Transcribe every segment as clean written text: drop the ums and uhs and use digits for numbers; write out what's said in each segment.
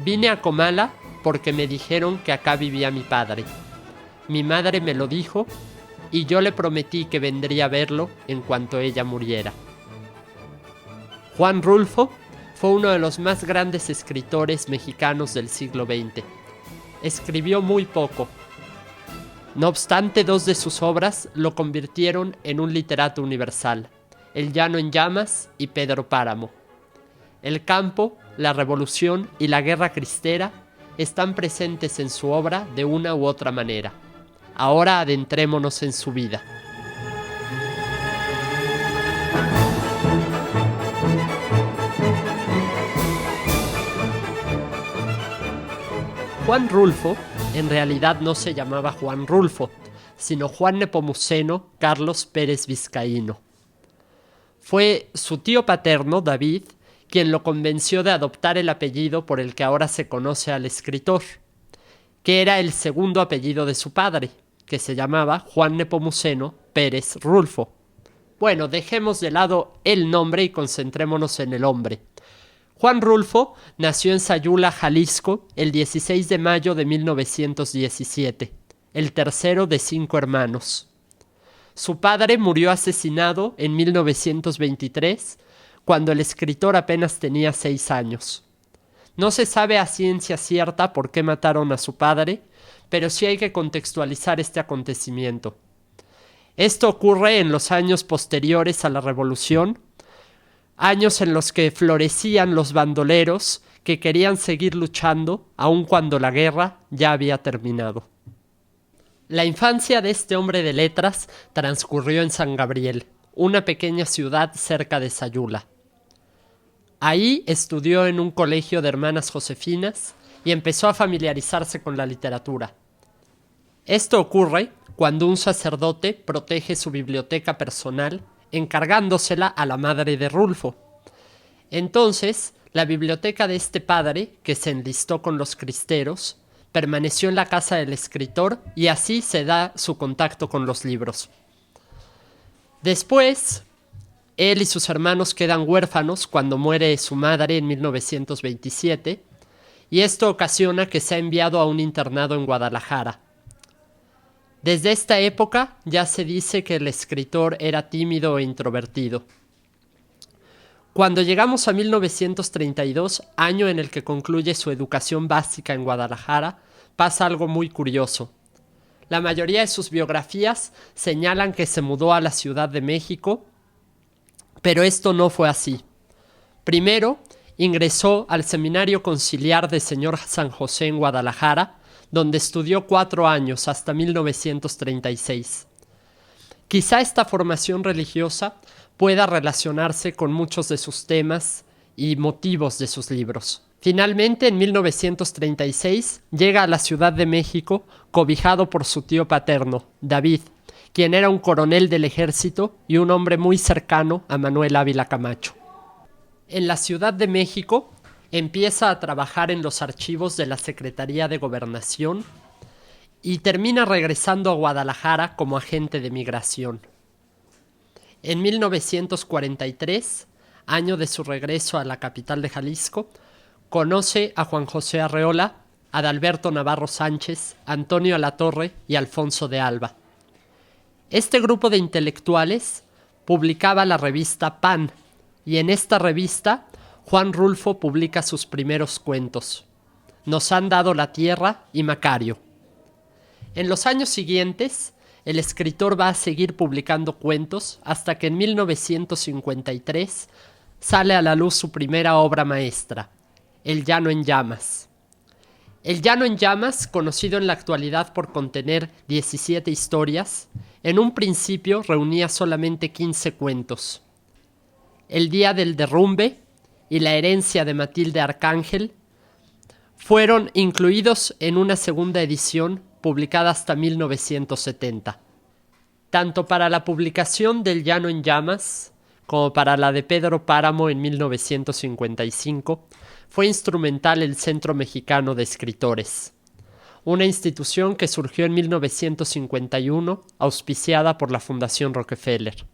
Vine a Comala porque me dijeron que acá vivía mi padre. Mi madre me lo dijo y yo le prometí que vendría a verlo en cuanto ella muriera. Juan Rulfo fue uno de los más grandes escritores mexicanos del siglo XX. Escribió muy poco. No obstante, 2 de sus obras lo convirtieron en un literato universal: El llano en llamas y Pedro Páramo. El campo, la revolución y la guerra cristera están presentes en su obra de una u otra manera. Ahora adentrémonos en su vida. Juan Rulfo en realidad no se llamaba Juan Rulfo, sino Juan Nepomuceno Carlos Pérez Vizcaíno. Fue su tío paterno, David, quien lo convenció de adoptar el apellido por el que ahora se conoce al escritor, que era el segundo apellido de su padre, que se llamaba Juan Nepomuceno Pérez Rulfo. Bueno, dejemos de lado el nombre y concentrémonos en el hombre. Juan Rulfo nació en Sayula, Jalisco, el 16 de mayo de 1917, el tercero de 5 hermanos. Su padre murió asesinado en 1923, cuando el escritor apenas tenía 6 años. No se sabe a ciencia cierta por qué mataron a su padre, pero sí hay que contextualizar este acontecimiento. Esto ocurre en los años posteriores a la Revolución, años en los que florecían los bandoleros que querían seguir luchando aun cuando la guerra ya había terminado. La infancia de este hombre de letras transcurrió en San Gabriel, una pequeña ciudad cerca de Sayula. Ahí estudió en un colegio de hermanas josefinas y empezó a familiarizarse con la literatura. Esto ocurre cuando un sacerdote protege su biblioteca personal encargándosela a la madre de Rulfo. Entonces, la biblioteca de este padre, que se enlistó con los cristeros, permaneció en la casa del escritor y así se da su contacto con los libros. Después, él y sus hermanos quedan huérfanos cuando muere su madre en 1927, y esto ocasiona que sea enviado a un internado en Guadalajara. Desde esta época ya se dice que el escritor era tímido e introvertido. Cuando llegamos a 1932, año en el que concluye su educación básica en Guadalajara, pasa algo muy curioso. La mayoría de sus biografías señalan que se mudó a la Ciudad de México, pero esto no fue así. Primero, ingresó al Seminario Conciliar de Señor San José en Guadalajara, donde estudió 4 años hasta 1936. Quizá esta formación religiosa pueda relacionarse con muchos de sus temas y motivos de sus libros. Finalmente, en 1936, llega a la Ciudad de México cobijado por su tío paterno, David, quien era un coronel del ejército y un hombre muy cercano a Manuel Ávila Camacho. En la Ciudad de México, empieza a trabajar en los archivos de la Secretaría de Gobernación y termina regresando a Guadalajara como agente de migración. En 1943, año de su regreso a la capital de Jalisco, conoce a Juan José Arreola, Adalberto Navarro Sánchez, Antonio Alatorre y Alfonso de Alba. Este grupo de intelectuales publicaba la revista Pan, y en esta revista Juan Rulfo publica sus primeros cuentos, Nos han dado la tierra y Macario. En los años siguientes, el escritor va a seguir publicando cuentos hasta que en 1953 sale a la luz su primera obra maestra, El llano en llamas. El llano en llamas, conocido en la actualidad por contener 17 historias, en un principio reunía solamente 15 cuentos. El día del derrumbe y La herencia de Matilde Arcángel fueron incluidos en una segunda edición publicada hasta 1970. Tanto para la publicación del Llano en Llamas como para la de Pedro Páramo en 1955 fue instrumental el Centro Mexicano de Escritores, una institución que surgió en 1951 auspiciada por la Fundación Rockefeller.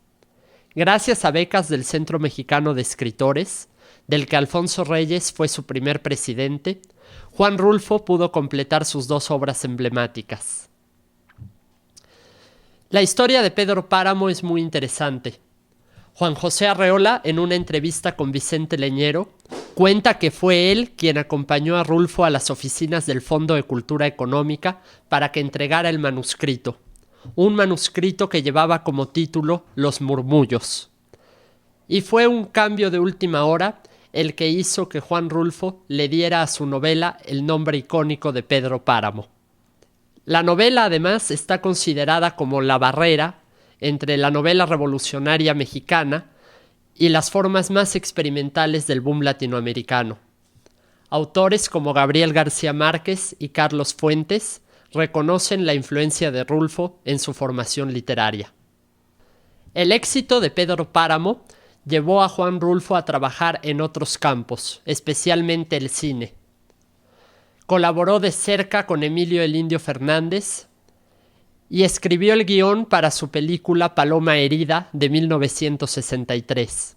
Gracias a becas del Centro Mexicano de Escritores, del que Alfonso Reyes fue su primer presidente, Juan Rulfo pudo completar sus 2 obras emblemáticas. La historia de Pedro Páramo es muy interesante. Juan José Arreola, en una entrevista con Vicente Leñero, cuenta que fue él quien acompañó a Rulfo a las oficinas del Fondo de Cultura Económica para que entregara el manuscrito. Un manuscrito que llevaba como título Los Murmullos. Y fue un cambio de última hora el que hizo que Juan Rulfo le diera a su novela el nombre icónico de Pedro Páramo. La novela, además, está considerada como la barrera entre la novela revolucionaria mexicana y las formas más experimentales del boom latinoamericano. Autores como Gabriel García Márquez y Carlos Fuentes reconocen la influencia de Rulfo en su formación literaria. El éxito de Pedro Páramo llevó a Juan Rulfo a trabajar en otros campos, especialmente el cine. Colaboró de cerca con Emilio el Indio Fernández y escribió el guión para su película Paloma Herida de 1963.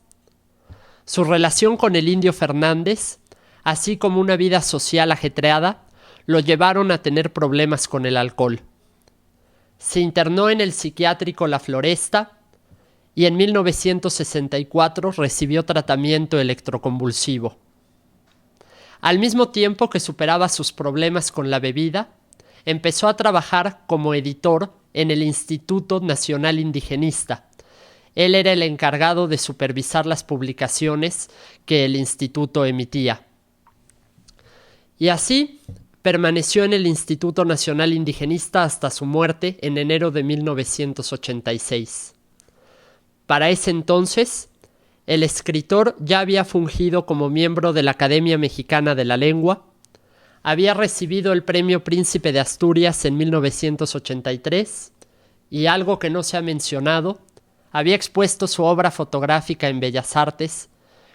Su relación con el Indio Fernández, así como una vida social ajetreada, lo llevaron a tener problemas con el alcohol. Se internó en el psiquiátrico La Floresta y en 1964 recibió tratamiento electroconvulsivo. Al mismo tiempo que superaba sus problemas con la bebida, empezó a trabajar como editor en el Instituto Nacional Indigenista. Él era el encargado de supervisar las publicaciones que el instituto emitía. Y así permaneció en el Instituto Nacional Indigenista hasta su muerte en enero de 1986. Para ese entonces, el escritor ya había fungido como miembro de la Academia Mexicana de la Lengua, había recibido el Premio Príncipe de Asturias en 1983 y, algo que no se ha mencionado, había expuesto su obra fotográfica en Bellas Artes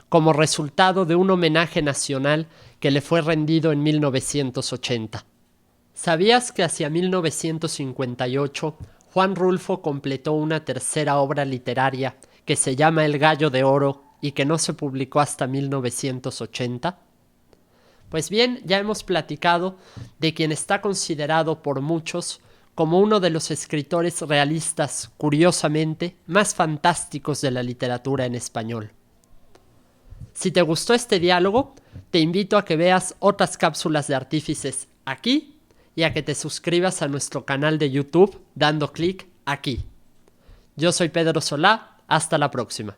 como resultado de un homenaje nacional que le fue rendido en 1980. ¿Sabías que hacia 1958 Juan Rulfo completó una tercera obra literaria que se llama El Gallo de Oro y que no se publicó hasta 1980? Pues bien, ya hemos platicado de quien está considerado por muchos como uno de los escritores realistas, curiosamente, más fantásticos de la literatura en español. Si te gustó este diálogo, te invito a que veas otras cápsulas de Artífices aquí y a que te suscribas a nuestro canal de YouTube dando clic aquí. Yo soy Pedro Solá, hasta la próxima.